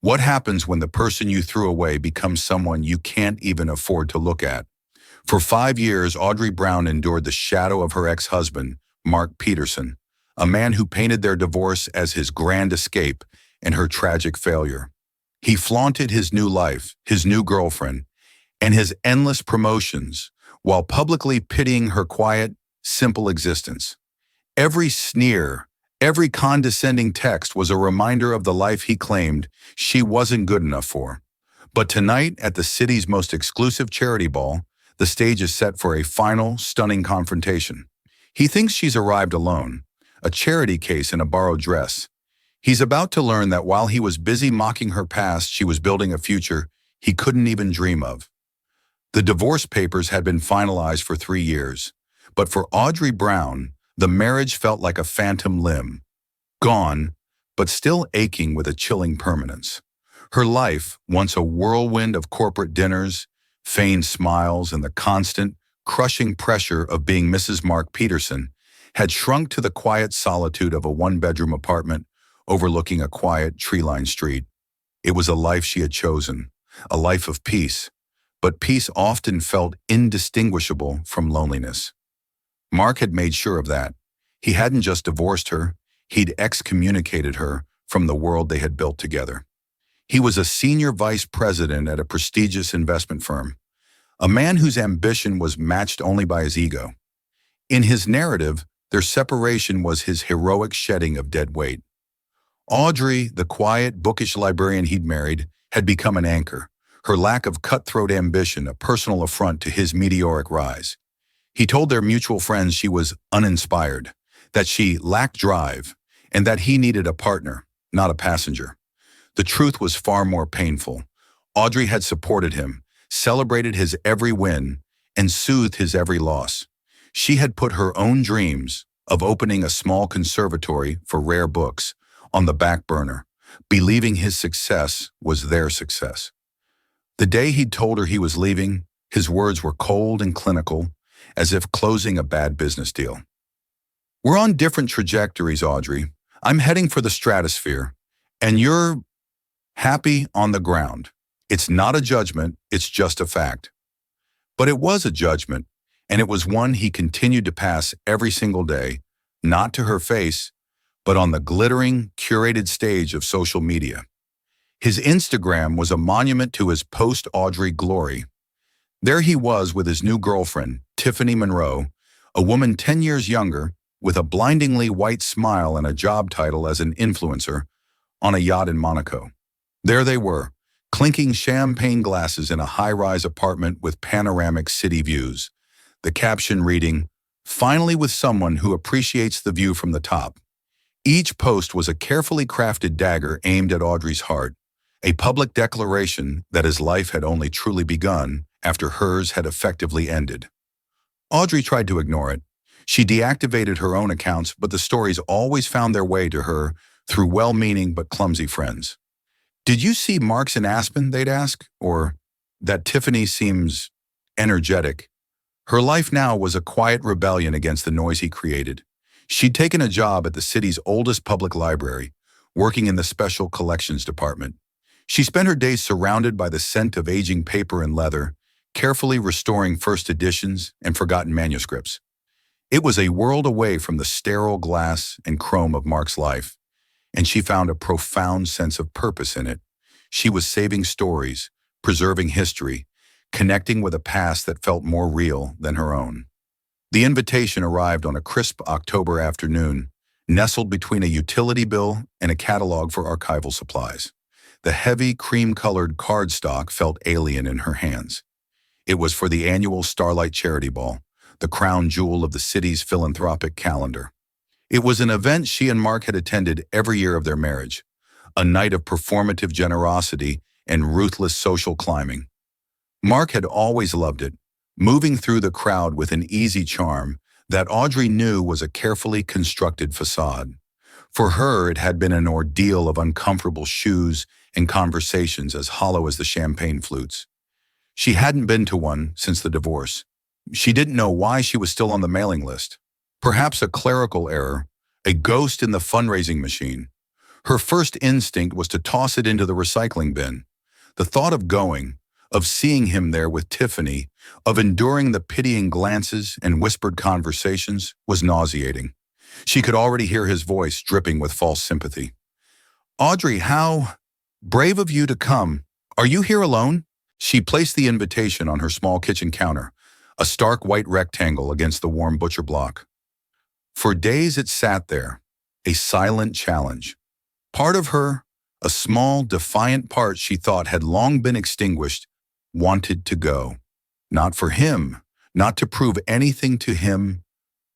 What happens when the person you threw away becomes someone you can't even afford to look at? For 5 years, Audrey Brown endured the shadow of her ex-husband, Mark Peterson, a man who painted their divorce as his grand escape and her tragic failure. He flaunted his new life, his new girlfriend, and his endless promotions, while publicly pitying her quiet, simple existence. Every sneer, every condescending text was a reminder of the life he claimed she wasn't good enough for. But tonight, at the city's most exclusive charity ball, the stage is set for a final, stunning confrontation. He thinks she's arrived alone, a charity case in a borrowed dress. He's about to learn that while he was busy mocking her past, she was building a future he couldn't even dream of. The divorce papers had been finalized for 3 years, but for Audrey Brown, the marriage felt like a phantom limb, gone, but still aching with a chilling permanence. Her life, once a whirlwind of corporate dinners, feigned smiles, and the constant, crushing pressure of being Mrs. Mark Peterson, had shrunk to the quiet solitude of a one-bedroom apartment overlooking a quiet, tree-lined street. It was a life she had chosen, a life of peace, but peace often felt indistinguishable from loneliness. Mark had made sure of that. He hadn't just divorced her, he'd excommunicated her from the world they had built together. He was a senior vice president at a prestigious investment firm, a man whose ambition was matched only by his ego. In his narrative, their separation was his heroic shedding of dead weight. Audrey, the quiet, bookish librarian he'd married, had become an anchor, her lack of cutthroat ambition a personal affront to his meteoric rise. He told their mutual friends she was uninspired, that she lacked drive, and that he needed a partner, not a passenger. The truth was far more painful. Audrey had supported him, celebrated his every win, and soothed his every loss. She had put her own dreams of opening a small conservatory for rare books on the back burner, believing his success was their success. The day he'd told her he was leaving, his words were cold and clinical, as if closing a bad business deal. "We're on different trajectories, Audrey. I'm heading for the stratosphere, and you're happy on the ground. It's not a judgment, it's just a fact." But it was a judgment, and it was one he continued to pass every single day, not to her face, but on the glittering, curated stage of social media. His Instagram was a monument to his post-Audrey glory. There he was with his new girlfriend, Tiffany Monroe, a woman 10 years younger, with a blindingly white smile and a job title as an influencer, on a yacht in Monaco. There they were, clinking champagne glasses in a high-rise apartment with panoramic city views. The caption reading, "Finally with someone who appreciates the view from the top." Each post was a carefully crafted dagger aimed at Audrey's heart, a public declaration that his life had only truly begun after hers had effectively ended. Audrey tried to ignore it. She deactivated her own accounts, but the stories always found their way to her through well-meaning but clumsy friends. "Did you see Mark's in Aspen?" they'd ask, or "that Tiffany seems energetic." Her life now was a quiet rebellion against the noise he created. She'd taken a job at the city's oldest public library, working in the special collections department. She spent her days surrounded by the scent of aging paper and leather, carefully restoring first editions and forgotten manuscripts. It was a world away from the sterile glass and chrome of Mark's life, and she found a profound sense of purpose in it. She was saving stories, preserving history, connecting with a past that felt more real than her own. The invitation arrived on a crisp October afternoon, nestled between a utility bill and a catalog for archival supplies. The heavy, cream-colored cardstock felt alien in her hands. It was for the annual Starlight Charity Ball, the crown jewel of the city's philanthropic calendar. It was an event she and Mark had attended every year of their marriage, a night of performative generosity and ruthless social climbing. Mark had always loved it, moving through the crowd with an easy charm that Audrey knew was a carefully constructed facade. For her, it had been an ordeal of uncomfortable shoes and conversations as hollow as the champagne flutes. She hadn't been to one since the divorce. She didn't know why she was still on the mailing list. Perhaps a clerical error, a ghost in the fundraising machine. Her first instinct was to toss it into the recycling bin. The thought of going, of seeing him there with Tiffany, of enduring the pitying glances and whispered conversations was nauseating. She could already hear his voice dripping with false sympathy. "Audrey, how brave of you to come. Are you here alone?" She placed the invitation on her small kitchen counter, a stark white rectangle against the warm butcher block. For days it sat there, a silent challenge. Part of her, a small, defiant part she thought had long been extinguished, wanted to go. Not for him, not to prove anything to him,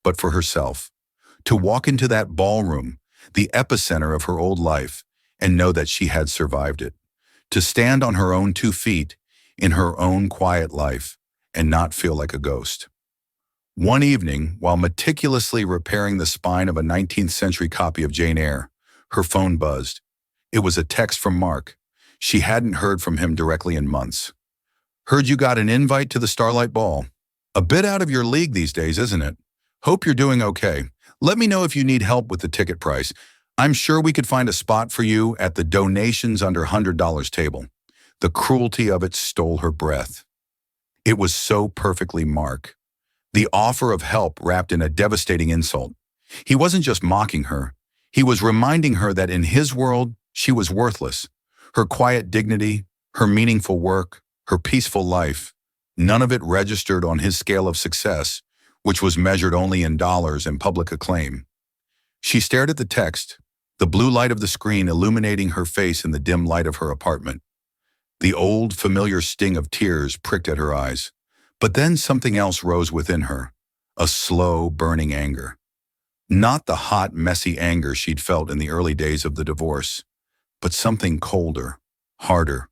but for herself. To walk into that ballroom, the epicenter of her old life, and know that she had survived it. To stand on her own 2 feet, in her own quiet life, and not feel like a ghost. One evening, while meticulously repairing the spine of a 19th century copy of Jane Eyre, her phone buzzed. It was a text from Mark. She hadn't heard from him directly in months. "Heard you got an invite to the Starlight Ball. A bit out of your league these days, isn't it? Hope you're doing okay. Let me know if you need help with the ticket price. I'm sure we could find a spot for you at the donations under $100 table." The cruelty of it stole her breath. It was so perfectly Mark. The offer of help wrapped in a devastating insult. He wasn't just mocking her. He was reminding her that in his world, she was worthless. Her quiet dignity, her meaningful work, her peaceful life, none of it registered on his scale of success, which was measured only in dollars and public acclaim. She stared at the text, the blue light of the screen illuminating her face in the dim light of her apartment. The old, familiar sting of tears pricked at her eyes. But then something else rose within her, a slow, burning anger. Not the hot, messy anger she'd felt in the early days of the divorce, but something colder, harder,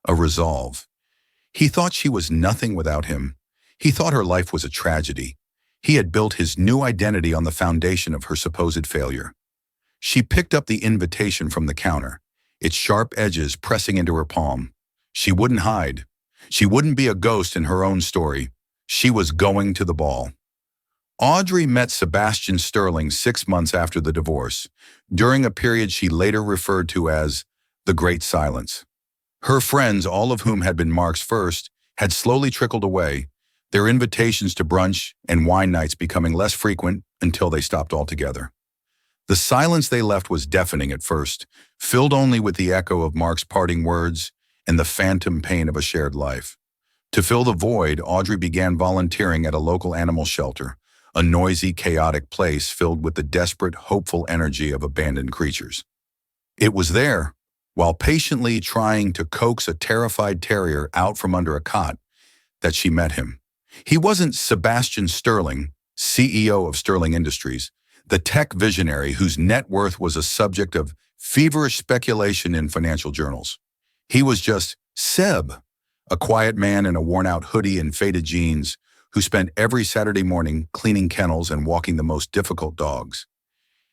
a resolve. He thought she was nothing without him. He thought her life was a tragedy. He had built his new identity on the foundation of her supposed failure. She picked up the invitation from the counter, its sharp edges pressing into her palm. She wouldn't hide. She wouldn't be a ghost in her own story. She was going to the ball. Audrey met Sebastian Sterling 6 months after the divorce, during a period she later referred to as the Great Silence. Her friends, all of whom had been Mark's first, had slowly trickled away, their invitations to brunch and wine nights becoming less frequent until they stopped altogether. The silence they left was deafening at first, filled only with the echo of Mark's parting words and the phantom pain of a shared life. To fill the void, Audrey began volunteering at a local animal shelter, a noisy, chaotic place filled with the desperate, hopeful energy of abandoned creatures. It was there, while patiently trying to coax a terrified terrier out from under a cot, that she met him. He wasn't Sebastian Sterling, CEO of Sterling Industries, the tech visionary whose net worth was a subject of feverish speculation in financial journals. He was just Seb, a quiet man in a worn-out hoodie and faded jeans who spent every Saturday morning cleaning kennels and walking the most difficult dogs.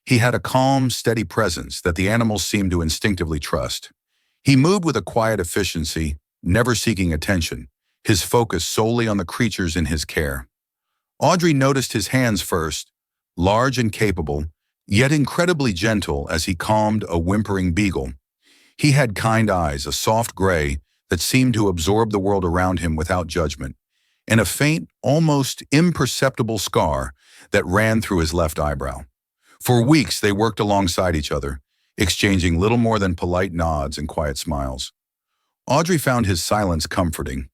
He had a calm, steady presence that the animals seemed to instinctively trust. He moved with a quiet efficiency, never seeking attention, his focus solely on the creatures in his care. Audrey noticed his hands first, large and capable, yet incredibly gentle as he calmed a whimpering beagle. He had kind eyes, a soft gray that seemed to absorb the world around him without judgment, and a faint, almost imperceptible scar that ran through his left eyebrow. For weeks they worked alongside each other, exchanging little more than polite nods and quiet smiles. Audrey found his silence comforting.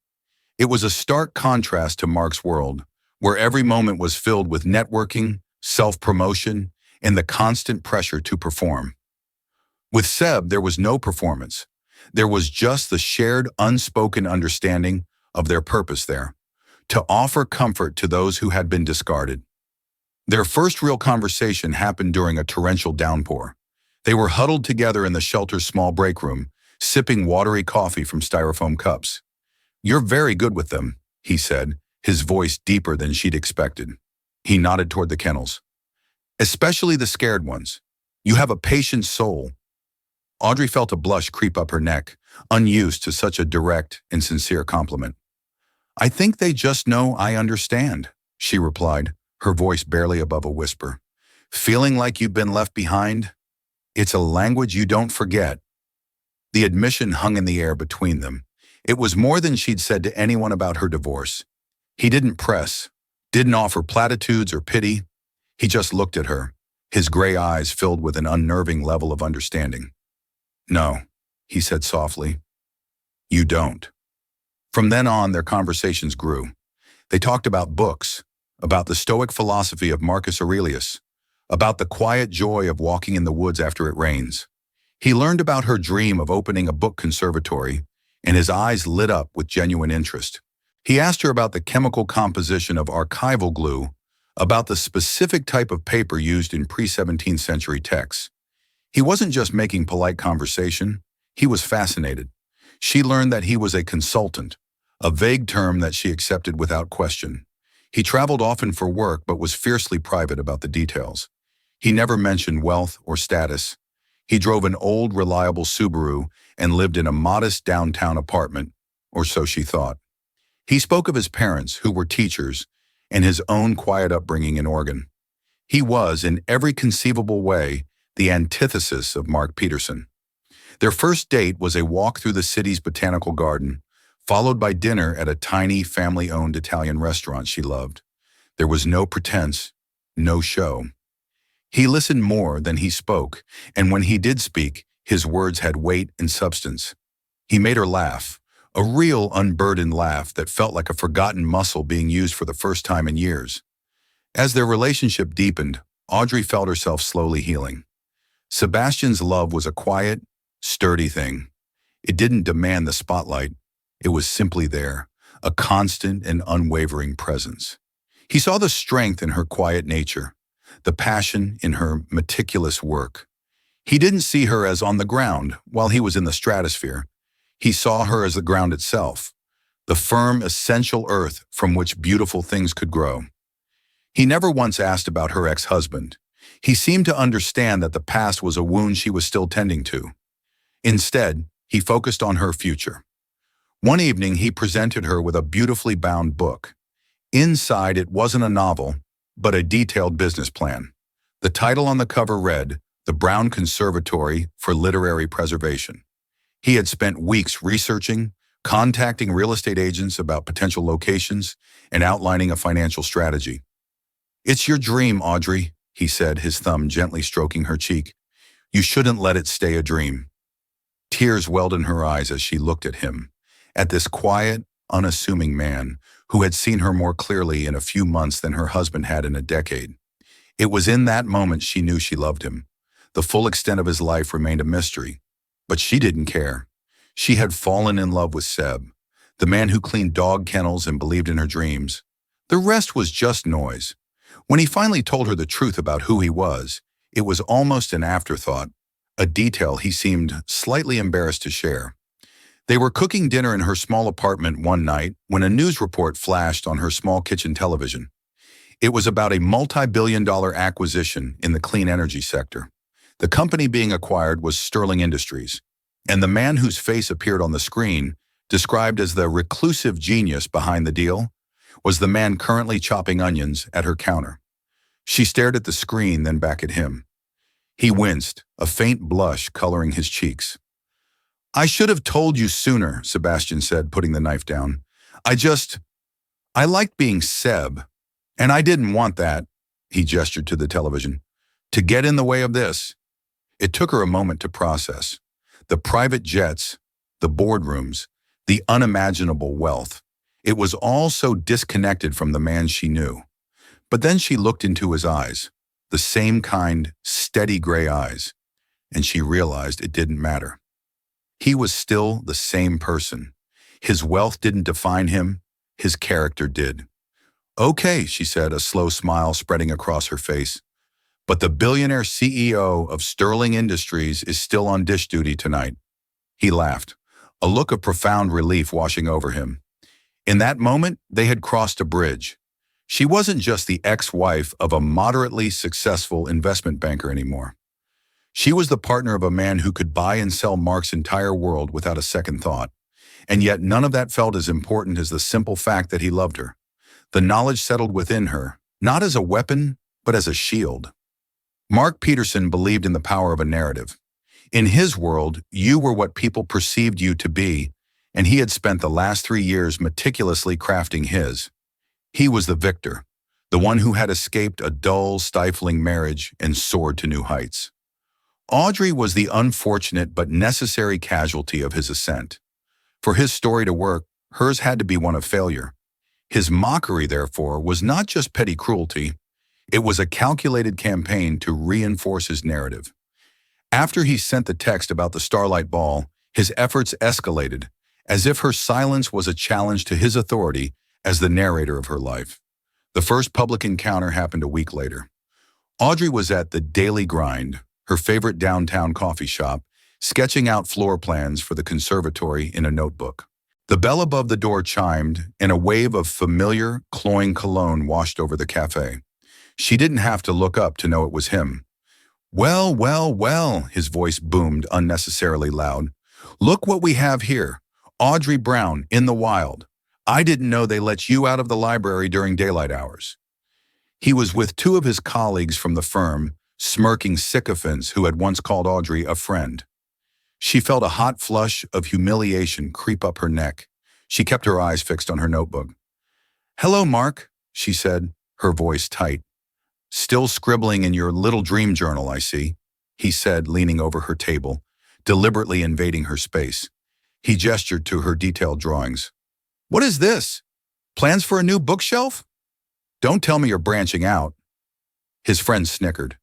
It was a stark contrast to Mark's world, where every moment was filled with networking, self-promotion, and the constant pressure to perform. With Seb, there was no performance. There was just the shared, unspoken understanding of their purpose there, to offer comfort to those who had been discarded. Their first real conversation happened during a torrential downpour. They were huddled together in the shelter's small break room, sipping watery coffee from styrofoam cups. "You're very good with them," he said, his voice deeper than she'd expected. He nodded toward the kennels. "Especially the scared ones. You have a patient soul." Audrey felt a blush creep up her neck, unused to such a direct and sincere compliment. "I think they just know I understand," she replied, her voice barely above a whisper. "Feeling like you've been left behind? It's a language you don't forget. The admission hung in the air between them. It was more than she'd said to anyone about her divorce. He didn't press, didn't offer platitudes or pity. He just looked at her, his gray eyes filled with an unnerving level of understanding. "No," he said softly. "You don't." From then on, their conversations grew. They talked about books, about the Stoic philosophy of Marcus Aurelius, about the quiet joy of walking in the woods after it rains. He learned about her dream of opening a book conservatory, and his eyes lit up with genuine interest. He asked her about the chemical composition of archival glue, about the specific type of paper used in pre-17th century texts. He wasn't just making polite conversation, he was fascinated. She learned that he was a consultant, a vague term that she accepted without question. He traveled often for work but was fiercely private about the details. He never mentioned wealth or status. He drove an old, reliable Subaru and lived in a modest downtown apartment, or so she thought. He spoke of his parents, who were teachers, and his own quiet upbringing in Oregon. He was, in every conceivable way, the antithesis of Mark Peterson. Their first date was a walk through the city's botanical garden, followed by dinner at a tiny, family-owned Italian restaurant she loved. There was no pretense, no show. He listened more than he spoke, and when he did speak, his words had weight and substance. He made her laugh, a real unburdened laugh that felt like a forgotten muscle being used for the first time in years. As their relationship deepened, Audrey felt herself slowly healing. Sebastian's love was a quiet, sturdy thing. It didn't demand the spotlight. It was simply there, a constant and unwavering presence. He saw the strength in her quiet nature, the passion in her meticulous work. He didn't see her as on the ground while he was in the stratosphere. He saw her as the ground itself, the firm, essential earth from which beautiful things could grow. He never once asked about her ex-husband. He seemed to understand that the past was a wound she was still tending to. Instead, he focused on her future. One evening, he presented her with a beautifully bound book. Inside, it wasn't a novel, but a detailed business plan. The title on the cover read, "The Brown Conservatory for Literary Preservation." He had spent weeks researching, contacting real estate agents about potential locations, and outlining a financial strategy. "It's your dream, Audrey," he said, his thumb gently stroking her cheek. "You shouldn't let it stay a dream." Tears welled in her eyes as she looked at him, at this quiet, unassuming man who had seen her more clearly in a few months than her husband had in a decade. It was in that moment she knew she loved him. The full extent of his life remained a mystery, but she didn't care. She had fallen in love with Seb, the man who cleaned dog kennels and believed in her dreams. The rest was just noise. When he finally told her the truth about who he was, it was almost an afterthought, a detail he seemed slightly embarrassed to share. They were cooking dinner in her small apartment one night when a news report flashed on her small kitchen television. It was about a multi-billion-dollar acquisition in the clean energy sector. The company being acquired was Sterling Industries, and the man whose face appeared on the screen, described as the reclusive genius behind the deal, was the man currently chopping onions at her counter. She stared at the screen, then back at him. He winced, a faint blush coloring his cheeks. "I should have told you sooner," Sebastian said, putting the knife down. I liked being Seb, and I didn't want that," he gestured to the television, "to get in the way of this." It took her a moment to process. The private jets, the boardrooms, the unimaginable wealth. It was all so disconnected from the man she knew. But then she looked into his eyes, the same kind, steady gray eyes, and she realized it didn't matter. He was still the same person. His wealth didn't define him, his character did. "Okay," she said, a slow smile spreading across her face. "But the billionaire CEO of Sterling Industries is still on dish duty tonight." He laughed, a look of profound relief washing over him. In that moment, they had crossed a bridge. She wasn't just the ex-wife of a moderately successful investment banker anymore. She was the partner of a man who could buy and sell Mark's entire world without a second thought. And yet none of that felt as important as the simple fact that he loved her. The knowledge settled within her, not as a weapon, but as a shield. Mark Peterson believed in the power of a narrative. In his world, you were what people perceived you to be, and he had spent the last 3 years meticulously crafting his. He was the victor, the one who had escaped a dull, stifling marriage and soared to new heights. Audrey was the unfortunate but necessary casualty of his ascent. For his story to work, hers had to be one of failure. His mockery, therefore, was not just petty cruelty, it was a calculated campaign to reinforce his narrative. After he sent the text about the Starlight Ball, his efforts escalated, as if her silence was a challenge to his authority as the narrator of her life. The first public encounter happened a week later. Audrey was at the Daily Grind, her favorite downtown coffee shop, sketching out floor plans for the conservatory in a notebook. The bell above the door chimed, and a wave of familiar, cloying cologne washed over the cafe. She didn't have to look up to know it was him. "Well, well, well," his voice boomed unnecessarily loud. "Look what we have here. Audrey Brown, in the wild. I didn't know they let you out of the library during daylight hours." He was with two of his colleagues from the firm, smirking sycophants who had once called Audrey a friend. She felt a hot flush of humiliation creep up her neck. She kept her eyes fixed on her notebook. "Hello, Mark," she said, her voice tight. "Still scribbling in your little dream journal, I see," he said, leaning over her table, deliberately invading her space. He gestured to her detailed drawings. "What is this? Plans for a new bookshelf? Don't tell me you're branching out." His friend snickered.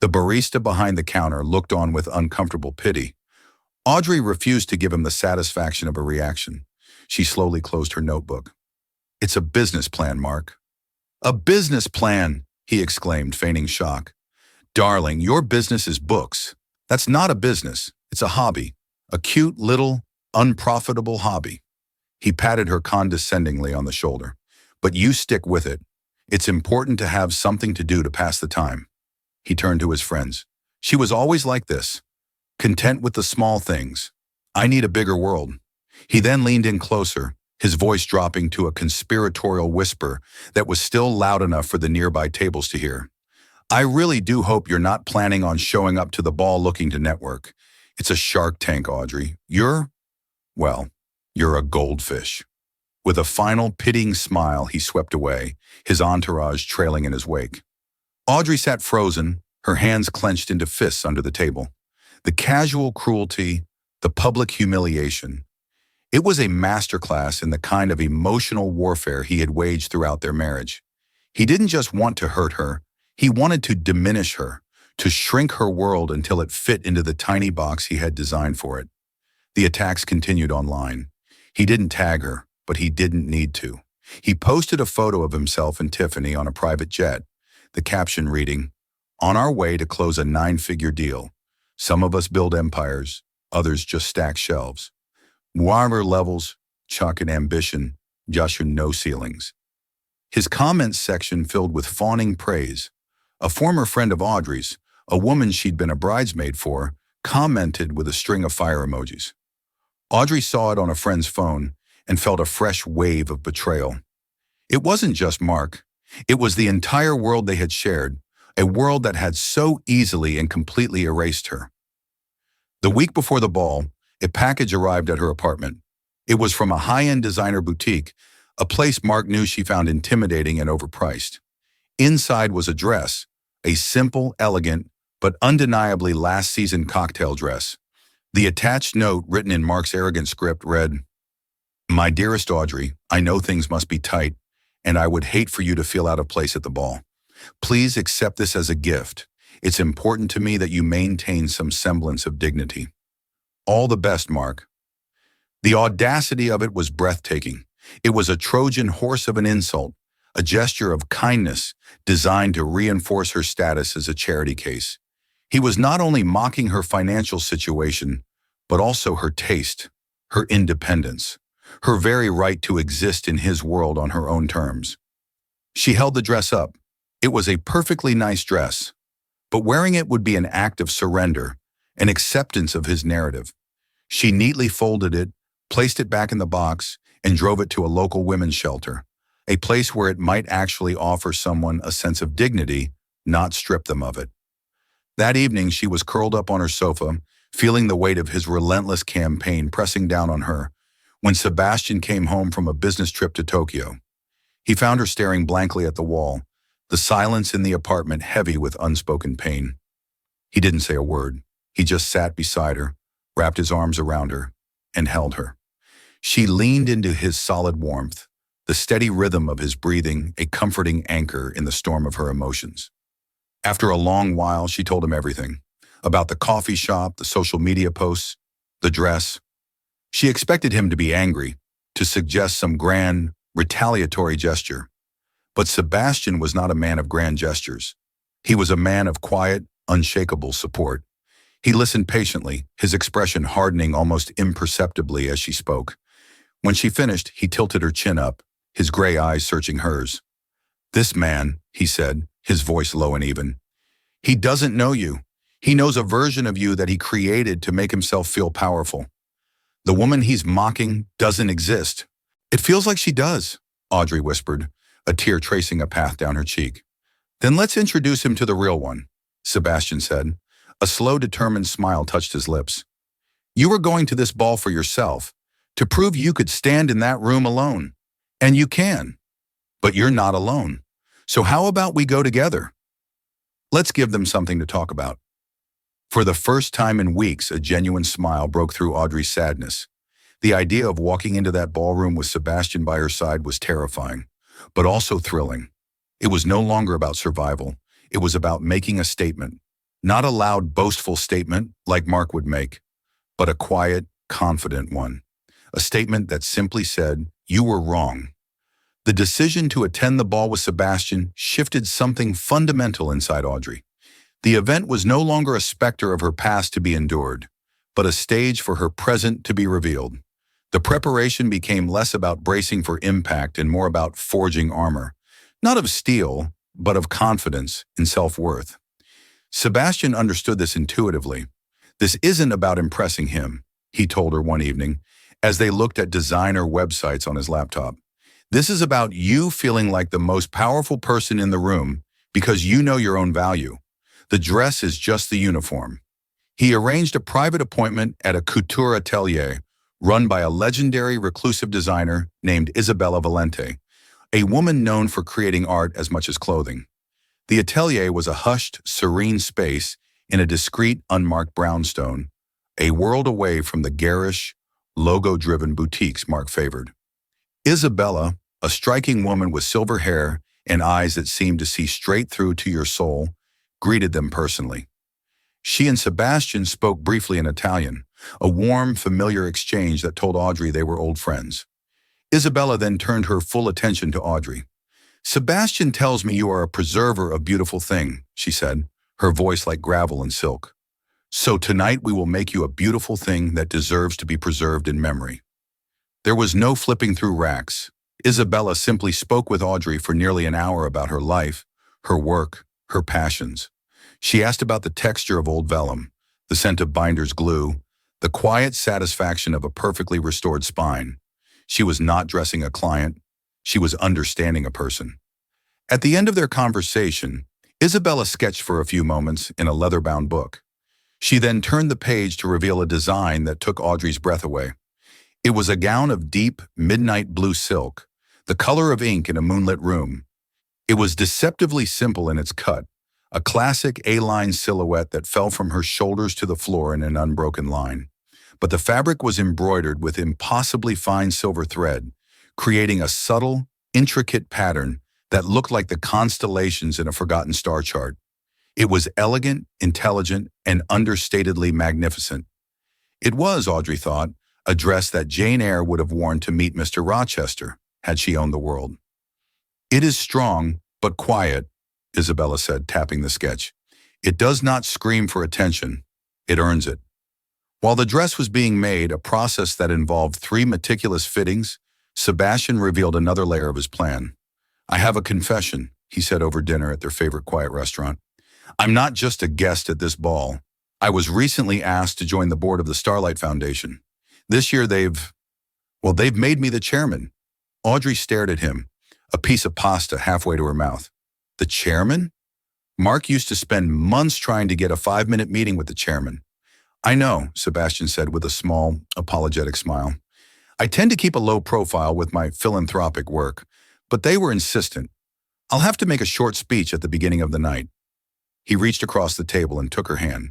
The barista behind the counter looked on with uncomfortable pity. Audrey refused to give him the satisfaction of a reaction. She slowly closed her notebook. "It's a business plan, Mark." "A business plan!" he exclaimed, feigning shock. "Darling, your business is books. That's not a business. It's a hobby. A cute, little, unprofitable hobby." He patted her condescendingly on the shoulder. "But you stick with it. It's important to have something to do to pass the time." He turned to his friends. "She was always like this, content with the small things. I need a bigger world." He then leaned in closer, his voice dropping to a conspiratorial whisper that was still loud enough for the nearby tables to hear. "I really do hope you're not planning on showing up to the ball looking to network. It's a Shark Tank, Audrey. Well, you're a goldfish." With a final pitying smile, he swept away, his entourage trailing in his wake. Audrey sat frozen, her hands clenched into fists under the table. The casual cruelty, the public humiliation. It was a masterclass in the kind of emotional warfare he had waged throughout their marriage. He didn't just want to hurt her, he wanted to diminish her, to shrink her world until it fit into the tiny box he had designed for it. The attacks continued online. He didn't tag her, but he didn't need to. He posted a photo of himself and Tiffany on a private jet, the caption reading, "On our way to close a 9-figure deal. Some of us build empires, others just stack shelves. Whatever levels, chuck and ambition, just your no ceilings." His comments section filled with fawning praise. A former friend of Audrey's, a woman she'd been a bridesmaid for, commented with a string of fire emojis. Audrey saw it on a friend's phone and felt a fresh wave of betrayal. It wasn't just Mark. It was the entire world they had shared, a world that had so easily and completely erased her. The week before the ball, a package arrived at her apartment. It was from a high-end designer boutique, a place Mark knew she found intimidating and overpriced. Inside was a dress, a simple, elegant, but undeniably last-season cocktail dress. The attached note, written in Mark's arrogant script, read, "My dearest Audrey, I know things must be tight, and I would hate for you to feel out of place at the ball. Please accept this as a gift. It's important to me that you maintain some semblance of dignity. All the best, Mark." The audacity of it was breathtaking. It was a Trojan horse of an insult, a gesture of kindness designed to reinforce her status as a charity case. He was not only mocking her financial situation, but also her taste, her independence, her very right to exist in his world on her own terms. She held the dress up. It was a perfectly nice dress, but wearing it would be an act of surrender, an acceptance of his narrative. She neatly folded it, placed it back in the box, and drove it to a local women's shelter, a place where it might actually offer someone a sense of dignity, not strip them of it. That evening, she was curled up on her sofa, feeling the weight of his relentless campaign pressing down on her, when Sebastian came home from a business trip to Tokyo. He found her staring blankly at the wall, the silence in the apartment heavy with unspoken pain. He didn't say a word. He just sat beside her, wrapped his arms around her, and held her. She leaned into his solid warmth, the steady rhythm of his breathing a comforting anchor in the storm of her emotions. After a long while, she told him everything. About the coffee shop, the social media posts, the dress. She expected him to be angry, to suggest some grand, retaliatory gesture. But Sebastian was not a man of grand gestures. He was a man of quiet, unshakable support. He listened patiently, his expression hardening almost imperceptibly as she spoke. When she finished, he tilted her chin up, his gray eyes searching hers. "This man," he said, his voice low and even, "he doesn't know you. He knows a version of you that he created to make himself feel powerful. The woman he's mocking doesn't exist." "It feels like she does," Audrey whispered, a tear tracing a path down her cheek. "Then let's introduce him to the real one," Sebastian said. A slow, determined smile touched his lips. "You were going to this ball for yourself, to prove you could stand in that room alone. And you can. But you're not alone. So how about we go together? Let's give them something to talk about." For the first time in weeks, a genuine smile broke through Audrey's sadness. The idea of walking into that ballroom with Sebastian by her side was terrifying, but also thrilling. It was no longer about survival. It was about making a statement. Not a loud, boastful statement like Mark would make, but a quiet, confident one. A statement that simply said, "You were wrong." The decision to attend the ball with Sebastian shifted something fundamental inside Audrey. The event was no longer a specter of her past to be endured, but a stage for her present to be revealed. The preparation became less about bracing for impact and more about forging armor, not of steel, but of confidence and self-worth. Sebastian understood this intuitively. "This isn't about impressing him," he told her one evening, as they looked at designer websites on his laptop. "This is about you feeling like the most powerful person in the room because you know your own value. The dress is just the uniform." He arranged a private appointment at a couture atelier run by a legendary reclusive designer named Isabella Valente, a woman known for creating art as much as clothing. The atelier was a hushed, serene space in a discreet, unmarked brownstone, a world away from the garish, logo-driven boutiques Mark favored. Isabella, a striking woman with silver hair and eyes that seemed to see straight through to your soul, greeted them personally. She and Sebastian spoke briefly in Italian, a warm, familiar exchange that told Audrey they were old friends. Isabella then turned her full attention to Audrey. "Sebastian tells me you are a preserver of beautiful things," she said, her voice like gravel and silk. "So tonight we will make you a beautiful thing that deserves to be preserved in memory." There was no flipping through racks. Isabella simply spoke with Audrey for nearly an hour about her life, her work, her passions. She asked about the texture of old vellum, the scent of binder's glue, the quiet satisfaction of a perfectly restored spine. She was not dressing a client. She was understanding a person. At the end of their conversation, Isabella sketched for a few moments in a leather-bound book. She then turned the page to reveal a design that took Audrey's breath away. It was a gown of deep, midnight blue silk, the color of ink in a moonlit room. It was deceptively simple in its cut, a classic A-line silhouette that fell from her shoulders to the floor in an unbroken line. But the fabric was embroidered with impossibly fine silver thread, creating a subtle, intricate pattern that looked like the constellations in a forgotten star chart. It was elegant, intelligent, and understatedly magnificent. It was, Audrey thought, a dress that Jane Eyre would have worn to meet Mr. Rochester, had she owned the world. "It is strong, but quiet," Isabella said, tapping the sketch. "It does not scream for attention. It earns it." While the dress was being made, a process that involved 3 meticulous fittings, Sebastian revealed another layer of his plan. "I have a confession," he said over dinner at their favorite quiet restaurant. "I'm not just a guest at this ball. I was recently asked to join the board of the Starlight Foundation. This year they've made me the chairman." Audrey stared at him, a piece of pasta halfway to her mouth. "The chairman? Mark used to spend months trying to get a 5-minute meeting with the chairman. I know, Sebastian said with a small, apologetic smile. I tend to keep a low profile with my philanthropic work, but they were insistent. I'll have to make a short speech at the beginning of the night. He reached across the table and took her hand.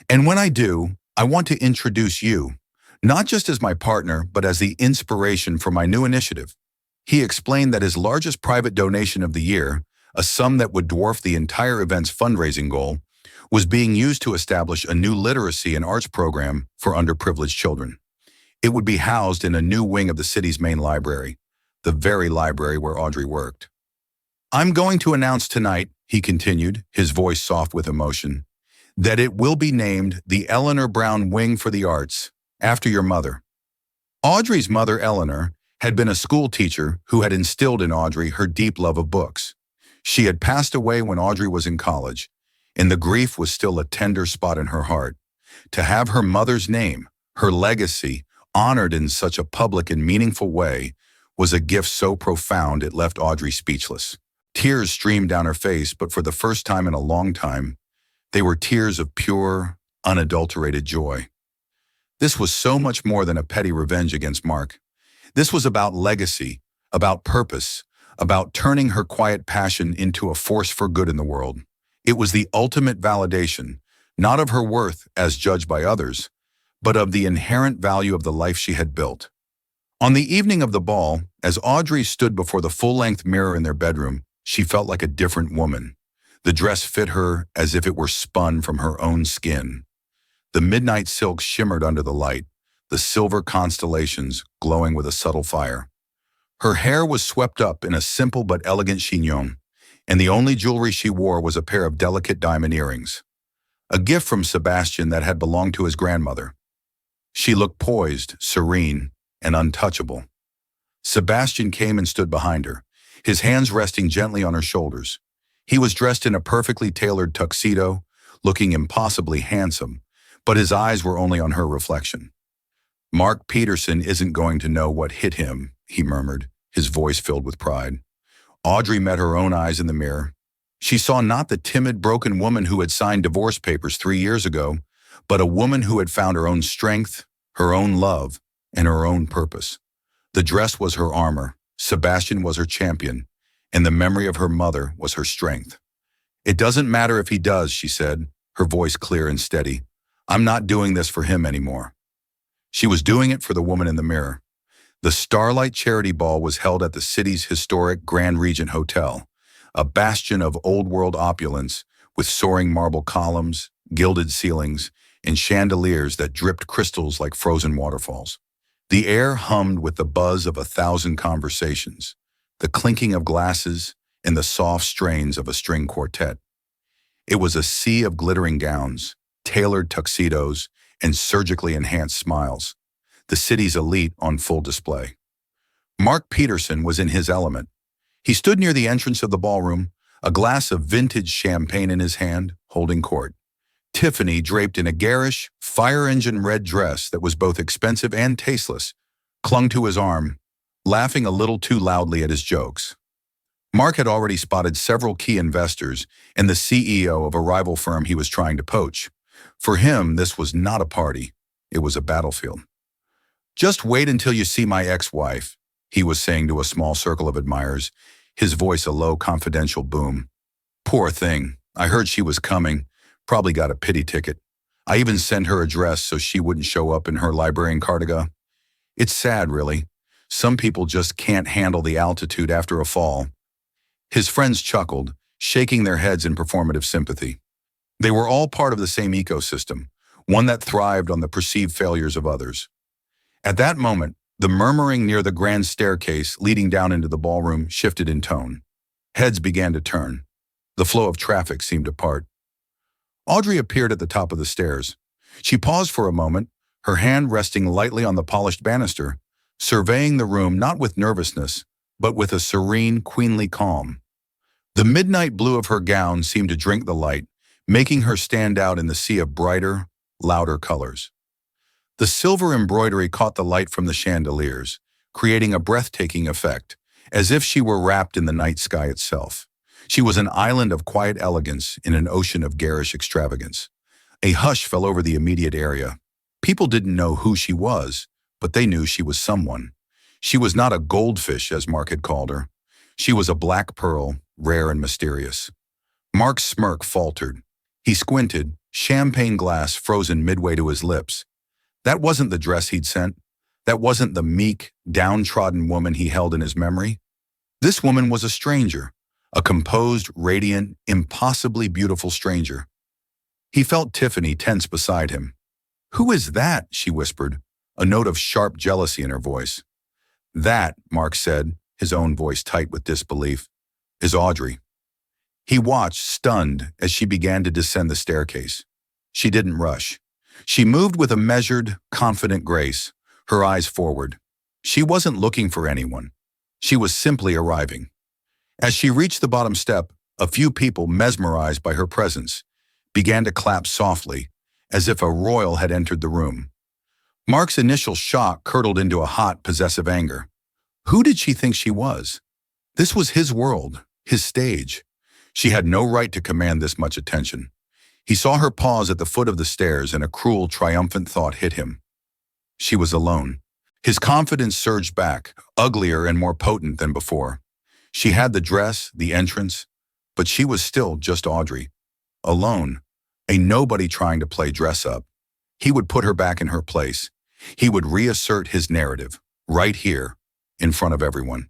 And when I do, I want to introduce you, not just as my partner, but as the inspiration for my new initiative. He explained that his largest private donation of the year, a sum that would dwarf the entire event's fundraising goal, was being used to establish a new literacy and arts program for underprivileged children. It would be housed in a new wing of the city's main library, the very library where Audrey worked. I'm going to announce tonight, he continued, his voice soft with emotion, that it will be named the Eleanor Brown Wing for the Arts, after your mother. Audrey's mother, Eleanor, had been a school teacher who had instilled in Audrey her deep love of books. She had passed away when Audrey was in college, and the grief was still a tender spot in her heart. To have her mother's name, her legacy, honored in such a public and meaningful way was a gift so profound it left Audrey speechless. Tears streamed down her face, but for the first time in a long time, they were tears of pure, unadulterated joy. This was so much more than a petty revenge against Mark. This was about legacy, about purpose, about turning her quiet passion into a force for good in the world. It was the ultimate validation, not of her worth as judged by others, but of the inherent value of the life she had built. On the evening of the ball, as Audrey stood before the full-length mirror in their bedroom, she felt like a different woman. The dress fit her as if it were spun from her own skin. The midnight silk shimmered under the light, the silver constellations glowing with a subtle fire. Her hair was swept up in a simple but elegant chignon, and the only jewelry she wore was a pair of delicate diamond earrings, a gift from Sebastian that had belonged to his grandmother. She looked poised, serene, and untouchable. Sebastian came and stood behind her, his hands resting gently on her shoulders. He was dressed in a perfectly tailored tuxedo, looking impossibly handsome, but his eyes were only on her reflection. Mark Peterson isn't going to know what hit him, he murmured, his voice filled with pride. Audrey met her own eyes in the mirror. She saw not the timid, broken woman who had signed divorce papers 3 years ago, but a woman who had found her own strength, her own love, and her own purpose. The dress was her armor, Sebastian was her champion, and the memory of her mother was her strength. It doesn't matter if he does, she said, her voice clear and steady. I'm not doing this for him anymore. She was doing it for the woman in the mirror. The Starlight Charity Ball was held at the city's historic Grand Regent Hotel, a bastion of old-world opulence with soaring marble columns, gilded ceilings, and chandeliers that dripped crystals like frozen waterfalls. The air hummed with the buzz of 1,000 conversations, the clinking of glasses, and the soft strains of a string quartet. It was a sea of glittering gowns, tailored tuxedos, and surgically enhanced smiles, the city's elite on full display. Mark Peterson was in his element. He stood near the entrance of the ballroom, a glass of vintage champagne in his hand, holding court. Tiffany, draped in a garish, fire-engine red dress that was both expensive and tasteless, clung to his arm, laughing a little too loudly at his jokes. Mark had already spotted several key investors and the CEO of a rival firm he was trying to poach. For him, this was not a party. It was a battlefield. Just wait until you see my ex-wife, he was saying to a small circle of admirers, his voice a low, confidential boom. Poor thing. I heard she was coming. Probably got a pity ticket. I even sent her a dress so she wouldn't show up in her librarian cardigan. It's sad, really. Some people just can't handle the altitude after a fall. His friends chuckled, shaking their heads in performative sympathy. They were all part of the same ecosystem, one that thrived on the perceived failures of others. At that moment, the murmuring near the grand staircase leading down into the ballroom shifted in tone. Heads began to turn. The flow of traffic seemed to part. Audrey appeared at the top of the stairs. She paused for a moment, her hand resting lightly on the polished banister, surveying the room not with nervousness, but with a serene, queenly calm. The midnight blue of her gown seemed to drink the light, making her stand out in the sea of brighter, louder colors. The silver embroidery caught the light from the chandeliers, creating a breathtaking effect, as if she were wrapped in the night sky itself. She was an island of quiet elegance in an ocean of garish extravagance. A hush fell over the immediate area. People didn't know who she was, but they knew she was someone. She was not a goldfish, as Mark had called her. She was a black pearl, rare and mysterious. Mark's smirk faltered. He squinted, champagne glass frozen midway to his lips. That wasn't the dress he'd sent. That wasn't the meek, downtrodden woman he held in his memory. This woman was a stranger, a composed, radiant, impossibly beautiful stranger. He felt Tiffany tense beside him. "Who is that?" she whispered, a note of sharp jealousy in her voice. "That," Mark said, his own voice tight with disbelief, "is Audrey." He watched, stunned, as she began to descend the staircase. She didn't rush. She moved with a measured, confident grace, her eyes forward. She wasn't looking for anyone. She was simply arriving. As she reached the bottom step, a few people, mesmerized by her presence, began to clap softly, as if a royal had entered the room. Mark's initial shock curdled into a hot, possessive anger. Who did she think she was? This was his world, his stage. She had no right to command this much attention. He saw her pause at the foot of the stairs, and a cruel, triumphant thought hit him. She was alone. His confidence surged back, uglier and more potent than before. She had the dress, the entrance, but she was still just Audrey. Alone. A nobody trying to play dress up. He would put her back in her place. He would reassert his narrative, right here, in front of everyone.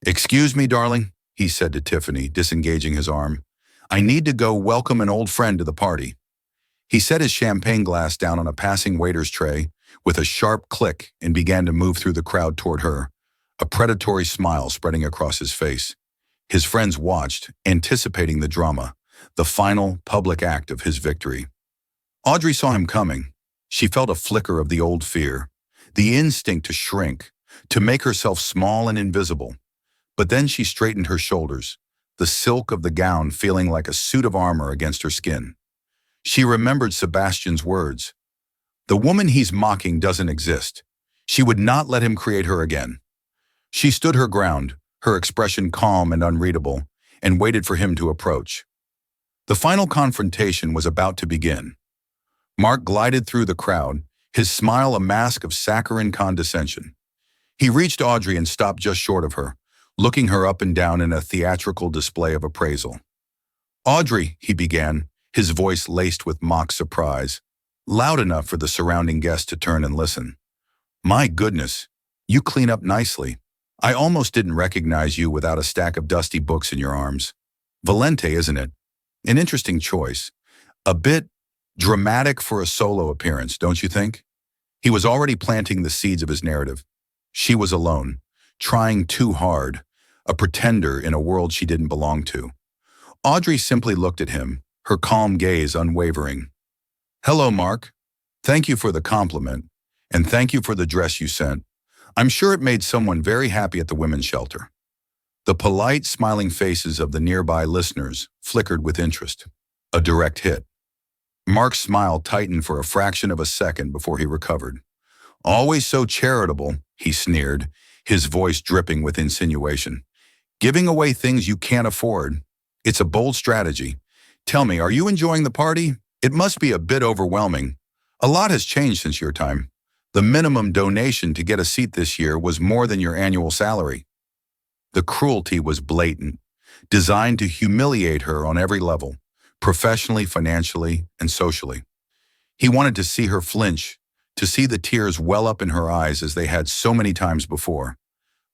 "Excuse me, darling," he said to Tiffany, disengaging his arm. "I need to go welcome an old friend to the party." He set his champagne glass down on a passing waiter's tray with a sharp click and began to move through the crowd toward her, a predatory smile spreading across his face. His friends watched, anticipating the drama, the final public act of his victory. Audrey saw him coming. She felt a flicker of the old fear, the instinct to shrink, to make herself small and invisible. But then she straightened her shoulders, the silk of the gown feeling like a suit of armor against her skin. She remembered Sebastian's words. The woman he's mocking doesn't exist. She would not let him create her again. She stood her ground, her expression calm and unreadable, and waited for him to approach. The final confrontation was about to begin. Mark glided through the crowd, his smile a mask of saccharine condescension. He reached Audrey and stopped just short of her, looking her up and down in a theatrical display of appraisal. "Audrey," he began, his voice laced with mock surprise, loud enough for the surrounding guests to turn and listen. "My goodness, you clean up nicely. I almost didn't recognize you without a stack of dusty books in your arms. Valente, isn't it? An interesting choice. A bit dramatic for a solo appearance, don't you think?" He was already planting the seeds of his narrative. She was alone, trying too hard, a pretender in a world she didn't belong to. Audrey simply looked at him, her calm gaze unwavering. "Hello, Mark. Thank you for the compliment, and thank you for the dress you sent. I'm sure it made someone very happy at the women's shelter." The polite, smiling faces of the nearby listeners flickered with interest. A direct hit. Mark's smile tightened for a fraction of a second before he recovered. "Always so charitable," he sneered, his voice dripping with insinuation. "Giving away things you can't afford. It's a bold strategy. Tell me, are you enjoying the party? It must be a bit overwhelming. A lot has changed since your time. The minimum donation to get a seat this year was more than your annual salary." The cruelty was blatant, designed to humiliate her on every level, professionally, financially, and socially. He wanted to see her flinch, to see the tears well up in her eyes as they had so many times before.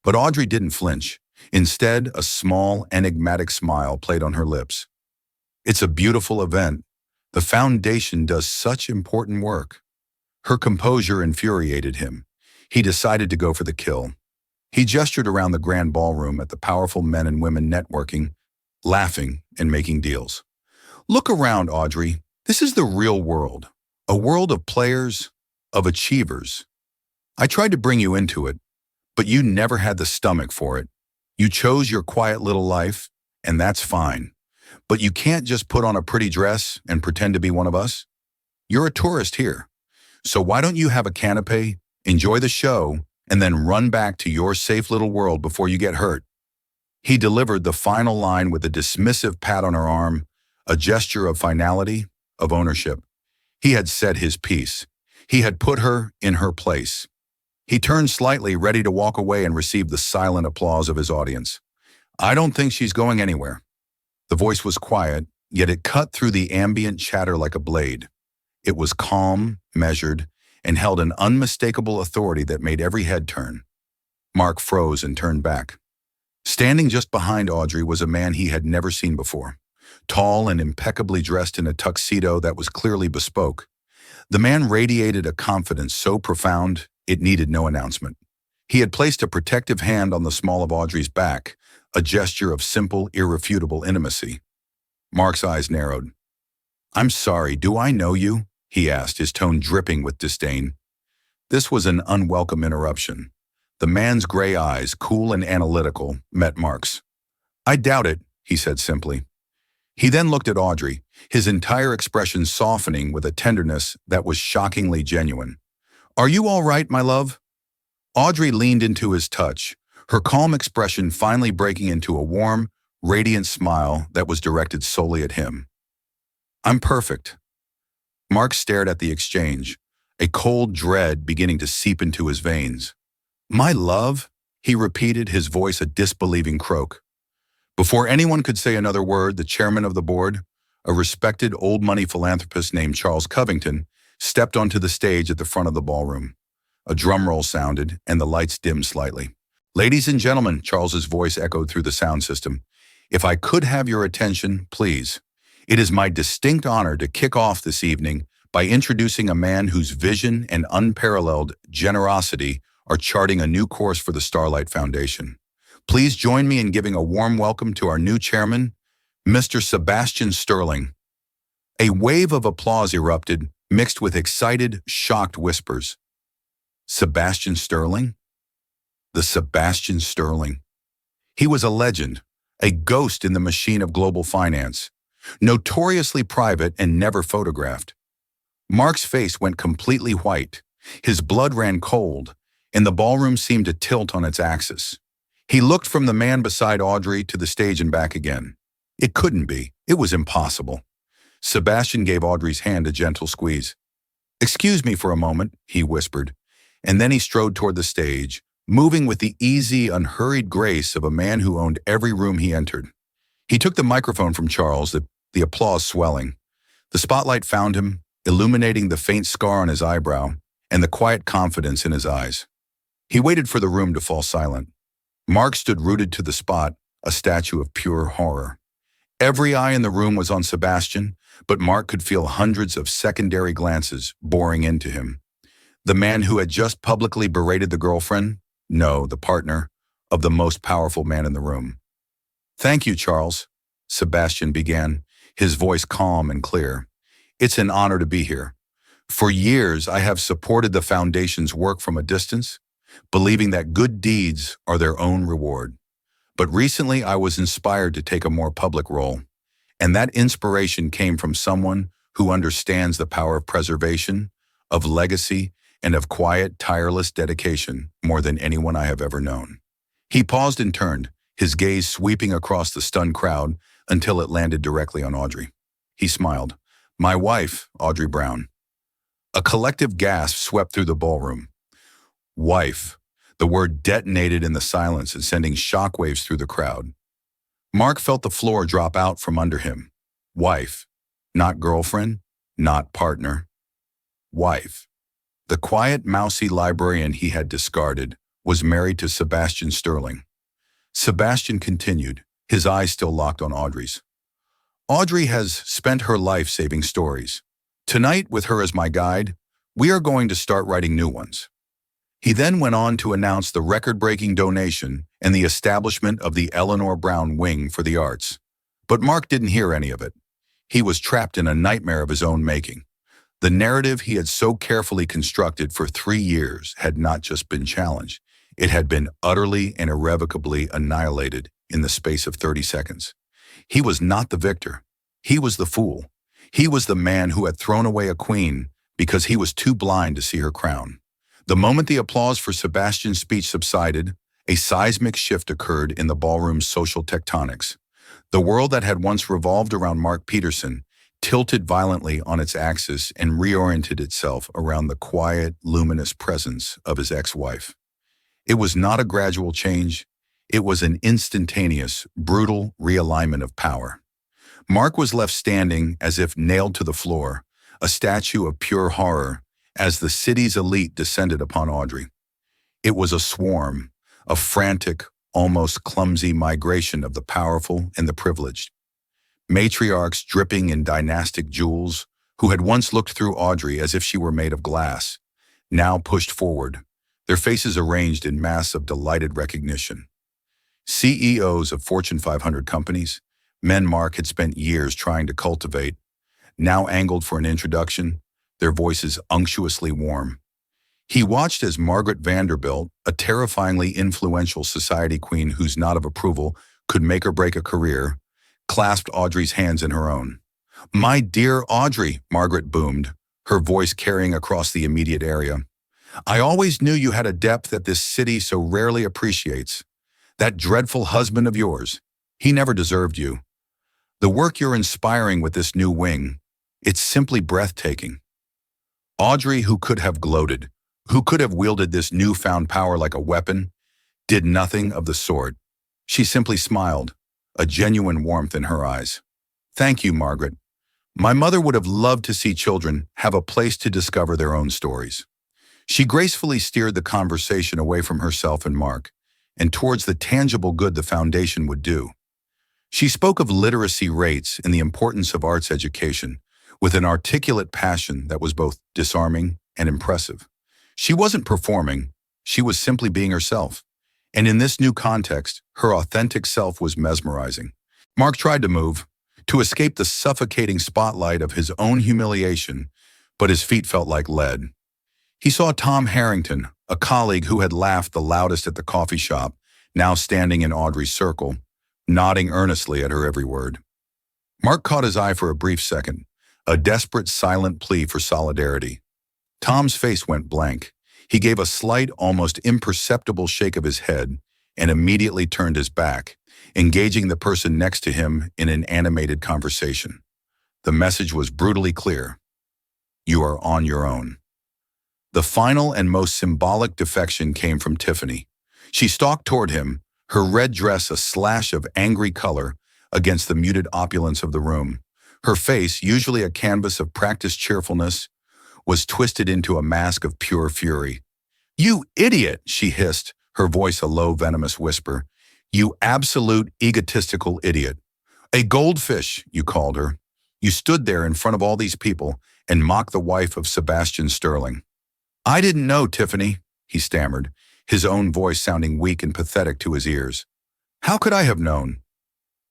But Audrey didn't flinch. Instead, a small, enigmatic smile played on her lips. "It's a beautiful event. The foundation does such important work." Her composure infuriated him. He decided to go for the kill. He gestured around the grand ballroom at the powerful men and women networking, laughing, and making deals. "Look around, Audrey. This is the real world. A world of players, of achievers. I tried to bring you into it, but you never had the stomach for it. You chose your quiet little life, and that's fine. But you can't just put on a pretty dress and pretend to be one of us. You're a tourist here. So why don't you have a canapé, enjoy the show, and then run back to your safe little world before you get hurt?" He delivered the final line with a dismissive pat on her arm, a gesture of finality, of ownership. He had said his piece. He had put her in her place. He turned slightly, ready to walk away and receive the silent applause of his audience. "I don't think she's going anywhere." The voice was quiet, yet it cut through the ambient chatter like a blade. It was calm, measured, and held an unmistakable authority that made every head turn. Mark froze and turned back. Standing just behind Audrey was a man he had never seen before, tall and impeccably dressed in a tuxedo that was clearly bespoke. The man radiated a confidence so profound it needed no announcement. He had placed a protective hand on the small of Audrey's back, a gesture of simple, irrefutable intimacy. Mark's eyes narrowed. "I'm sorry, do I know you?" he asked, his tone dripping with disdain. This was an unwelcome interruption. The man's gray eyes, cool and analytical, met Mark's. "I doubt it," he said simply. He then looked at Audrey, his entire expression softening with a tenderness that was shockingly genuine. "Are you all right, my love?" Audrey leaned into his touch, her calm expression finally breaking into a warm, radiant smile that was directed solely at him. "I'm perfect." Mark stared at the exchange, a cold dread beginning to seep into his veins. "My love?" he repeated, his voice a disbelieving croak. Before anyone could say another word, the chairman of the board, a respected old-money philanthropist named Charles Covington, stepped onto the stage at the front of the ballroom. A drum roll sounded, and the lights dimmed slightly. "Ladies and gentlemen," Charles's voice echoed through the sound system, "if I could have your attention, please. It is my distinct honor to kick off this evening by introducing a man whose vision and unparalleled generosity are charting a new course for the Starlight Foundation. Please join me in giving a warm welcome to our new chairman, Mr. Sebastian Sterling." A wave of applause erupted, mixed with excited, shocked whispers. Sebastian Sterling? The Sebastian Sterling. He was a legend, a ghost in the machine of global finance, notoriously private and never photographed. Mark's face went completely white, his blood ran cold, and the ballroom seemed to tilt on its axis. He looked from the man beside Audrey to the stage and back again. It couldn't be. It was impossible. Sebastian gave Audrey's hand a gentle squeeze. "Excuse me for a moment," he whispered, and then he strode toward the stage, moving with the easy, unhurried grace of a man who owned every room he entered. He took the microphone from Charles, the applause swelling. The spotlight found him, illuminating the faint scar on his eyebrow and the quiet confidence in his eyes. He waited for the room to fall silent. Mark stood rooted to the spot, a statue of pure horror. Every eye in the room was on Sebastian, but Mark could feel hundreds of secondary glances boring into him. The man who had just publicly berated the girlfriend? No, the partner of the most powerful man in the room. "Thank you, Charles," Sebastian began, his voice calm and clear. "It's an honor to be here. For years, I have supported the Foundation's work from a distance, believing that good deeds are their own reward. But recently, I was inspired to take a more public role, and that inspiration came from someone who understands the power of preservation, of legacy, and of quiet, tireless dedication more than anyone I have ever known." He paused and turned, his gaze sweeping across the stunned crowd until it landed directly on Audrey. He smiled. "My wife, Audrey Brown." A collective gasp swept through the ballroom. Wife. The word detonated in the silence and sending shockwaves through the crowd. Mark felt the floor drop out from under him. Wife. Not girlfriend, not partner. Wife. The quiet, mousy librarian he had discarded was married to Sebastian Sterling. Sebastian continued, his eyes still locked on Audrey's. "Audrey has spent her life saving stories. Tonight, with her as my guide, we are going to start writing new ones." He then went on to announce the record-breaking donation and the establishment of the Eleanor Brown Wing for the Arts. But Mark didn't hear any of it. He was trapped in a nightmare of his own making. The narrative he had so carefully constructed for 3 years had not just been challenged. It had been utterly and irrevocably annihilated in the space of 30 seconds. He was not the victor. He was the fool. He was the man who had thrown away a queen because he was too blind to see her crown. The moment the applause for Sebastian's speech subsided, A seismic shift occurred in the ballroom's social tectonics. The world that had once revolved around Mark Peterson tilted violently on its axis and reoriented itself around the quiet, luminous presence of his ex-wife. It was not a gradual change. It was an instantaneous, brutal realignment of power. Mark was left standing as if nailed to the floor, a statue of pure horror, as the city's elite descended upon Audrey. It was a swarm, a frantic, almost clumsy migration of the powerful and the privileged. Matriarchs dripping in dynastic jewels, who had once looked through Audrey as if she were made of glass, now pushed forward, their faces arranged in mass of delighted recognition. CEOs of Fortune 500 companies, men Mark had spent years trying to cultivate, now angled for an introduction, their voices unctuously warm. He watched as Margaret Vanderbilt, a terrifyingly influential society queen whose nod of approval could make or break a career, clasped Audrey's hands in her own. "My dear Audrey," Margaret boomed, her voice carrying across the immediate area. "I always knew you had a depth that this city so rarely appreciates. That dreadful husband of yours, he never deserved you. The work you're inspiring with this new wing, it's simply breathtaking." Audrey, who could have gloated, who could have wielded this newfound power like a weapon, did nothing of the sort. She simply smiled, a genuine warmth in her eyes. "Thank you, Margaret. My mother would have loved to see children have a place to discover their own stories." She gracefully steered the conversation away from herself and Mark, and towards the tangible good the foundation would do. She spoke of literacy rates and the importance of arts education, with an articulate passion that was both disarming and impressive. She wasn't performing, she was simply being herself. And in this new context, her authentic self was mesmerizing. Mark tried to move, to escape the suffocating spotlight of his own humiliation, but his feet felt like lead. He saw Tom Harrington, a colleague who had laughed the loudest at the coffee shop, now standing in Audrey's circle, nodding earnestly at her every word. Mark caught his eye for a brief second, a desperate silent plea for solidarity. Tom's face went blank. He gave a slight, almost imperceptible shake of his head and immediately turned his back, engaging the person next to him in an animated conversation. The message was brutally clear. You are on your own. The final and most symbolic defection came from Tiffany. She stalked toward him, her red dress a slash of angry color against the muted opulence of the room. Her face, usually a canvas of practiced cheerfulness, was twisted into a mask of pure fury. "You idiot," she hissed, her voice a low, venomous whisper. "You absolute egotistical idiot. A goldfish, you called her. You stood there in front of all these people and mocked the wife of Sebastian Sterling." "I didn't know, Tiffany," he stammered, his own voice sounding weak and pathetic to his ears. "How could I have known?"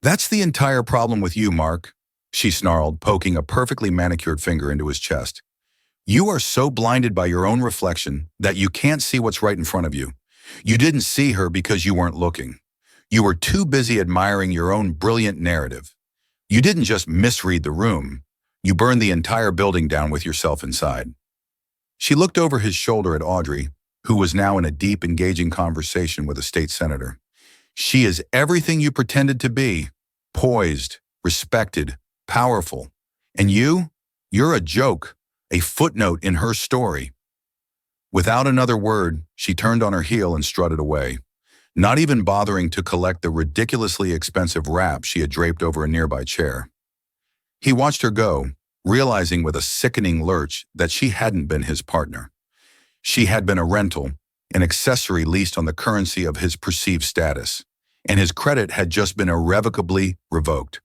"That's the entire problem with you, Mark," she snarled, poking a perfectly manicured finger into his chest. "You are so blinded by your own reflection that you can't see what's right in front of you. You didn't see her because you weren't looking. You were too busy admiring your own brilliant narrative. You didn't just misread the room. You burned the entire building down with yourself inside." She looked over his shoulder at Audrey, who was now in a deep, engaging conversation with a state senator. "She is everything you pretended to be, poised, respected, powerful. And you're a joke, a footnote in her story." Without another word, she turned on her heel and strutted away, not even bothering to collect the ridiculously expensive wrap she had draped over a nearby chair. He watched her go, realizing with a sickening lurch that she hadn't been his partner. She had been a rental, an accessory leased on the currency of his perceived status, and his credit had just been irrevocably revoked.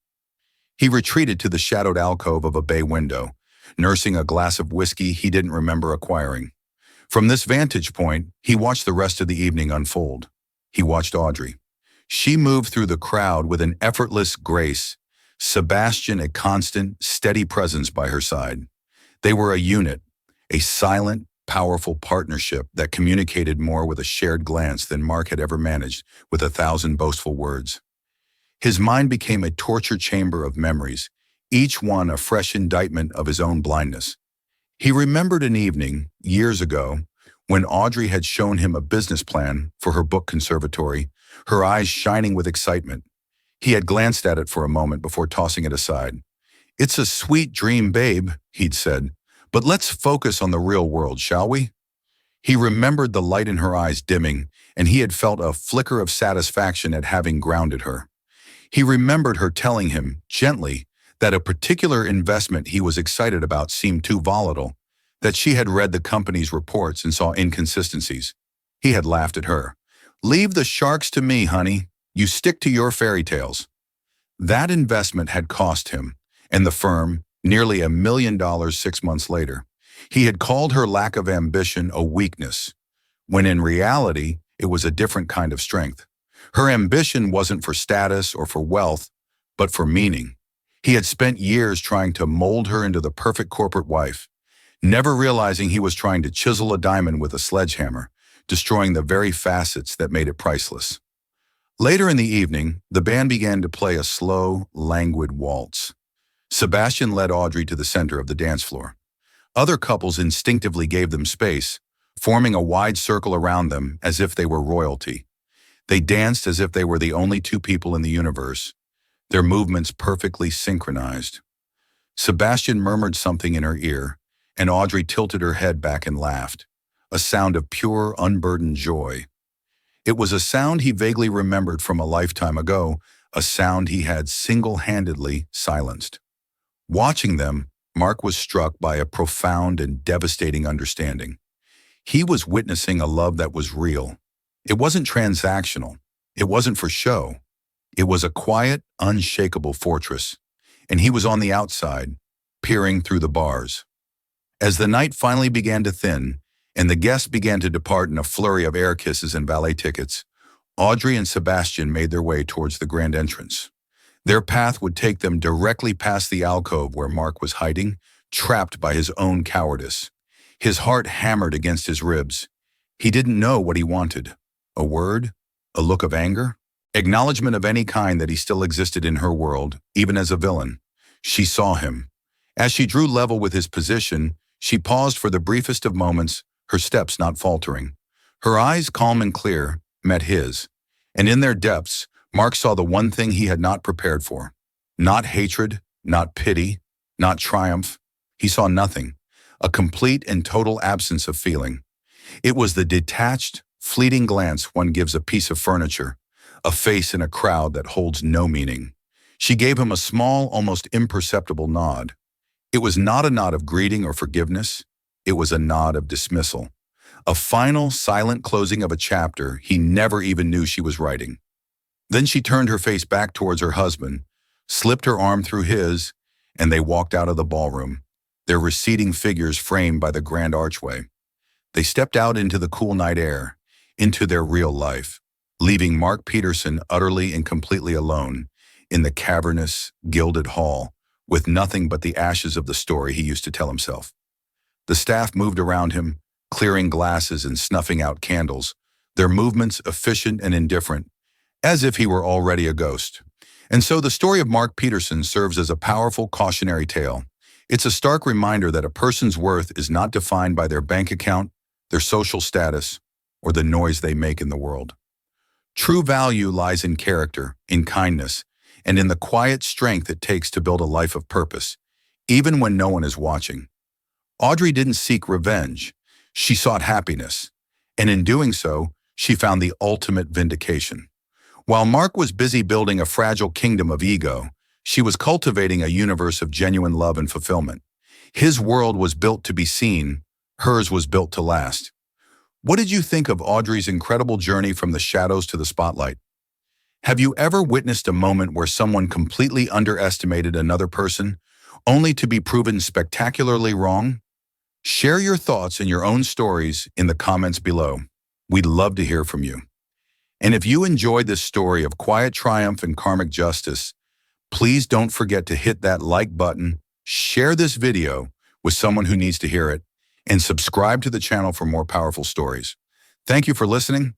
He retreated to the shadowed alcove of a bay window, nursing a glass of whiskey he didn't remember acquiring. From this vantage point, he watched the rest of the evening unfold. He watched Audrey. She moved through the crowd with an effortless grace, Sebastian a constant, steady presence by her side. They were a unit, a silent, powerful partnership that communicated more with a shared glance than Mark had ever managed with 1,000 boastful words. His mind became a torture chamber of memories, each one a fresh indictment of his own blindness. He remembered an evening, years ago, When Audrey had shown him a business plan for her book conservatory, her eyes shining with excitement, he had glanced at it for a moment before tossing it aside. "It's a sweet dream, babe," he'd said, "but let's focus on the real world, shall we?" He remembered the light in her eyes dimming, and he had felt a flicker of satisfaction at having grounded her. He remembered her telling him, gently, that a particular investment he was excited about seemed too volatile, that she had read the company's reports and saw inconsistencies. He had laughed at her. "Leave the sharks to me, honey. You stick to your fairy tales." That investment had cost him, and the firm, nearly $1 million 6 months later. He had called her lack of ambition a weakness, when in reality, it was a different kind of strength. Her ambition wasn't for status or for wealth, but for meaning. He had spent years trying to mold her into the perfect corporate wife, never realizing he was trying to chisel a diamond with a sledgehammer, destroying the very facets that made it priceless. Later in the evening, the band began to play a slow, languid waltz. Sebastian led Audrey to the center of the dance floor. Other couples instinctively gave them space, forming a wide circle around them as if they were royalty. They danced as if they were the only two people in the universe, their movements perfectly synchronized. Sebastian murmured something in her ear, and Audrey tilted her head back and laughed, a sound of pure, unburdened joy. It was a sound he vaguely remembered from a lifetime ago, a sound he had single-handedly silenced. Watching them, Mark was struck by a profound and devastating understanding. He was witnessing a love that was real. It wasn't transactional. It wasn't for show. It was a quiet, unshakable fortress, and he was on the outside, peering through the bars. As the night finally began to thin, and the guests began to depart in a flurry of air kisses and valet tickets, Audrey and Sebastian made their way towards the grand entrance. Their path would take them directly past the alcove where Mark was hiding, trapped by his own cowardice. His heart hammered against his ribs. He didn't know what he wanted. A word? A look of anger? Acknowledgement of any kind that he still existed in her world, even as a villain. She saw him. As she drew level with his position, she paused for the briefest of moments, her steps not faltering. Her eyes, calm and clear, met his, and in their depths, Mark saw the one thing he had not prepared for. Not hatred, not pity, not triumph. He saw nothing, a complete and total absence of feeling. It was the detached, fleeting glance one gives a piece of furniture, a face in a crowd that holds no meaning. She gave him a small, almost imperceptible nod. It was not a nod of greeting or forgiveness. It was a nod of dismissal. A final, silent closing of a chapter he never even knew she was writing. Then she turned her face back towards her husband, slipped her arm through his, and they walked out of the ballroom, their receding figures framed by the grand archway. They stepped out into the cool night air, into their real life, leaving Mark Peterson utterly and completely alone in the cavernous, gilded hall, with nothing but the ashes of the story he used to tell himself. The staff moved around him, clearing glasses and snuffing out candles, their movements efficient and indifferent, as if he were already a ghost. And so the story of Mark Peterson serves as a powerful cautionary tale. It's a stark reminder that a person's worth is not defined by their bank account, their social status, or the noise they make in the world. True value lies in character, in kindness, and in the quiet strength it takes to build a life of purpose, even when no one is watching. Audrey didn't seek revenge. She sought happiness, and in doing so, she found the ultimate vindication. While Mark was busy building a fragile kingdom of ego, she was cultivating a universe of genuine love and fulfillment. His world was built to be seen, hers was built to last. What did you think of Audrey's incredible journey from the shadows to the spotlight? Have you ever witnessed a moment where someone completely underestimated another person, only to be proven spectacularly wrong? Share your thoughts and your own stories in the comments below. We'd love to hear from you. And if you enjoyed this story of quiet triumph and karmic justice, please don't forget to hit that like button, share this video with someone who needs to hear it, and subscribe to the channel for more powerful stories. Thank you for listening.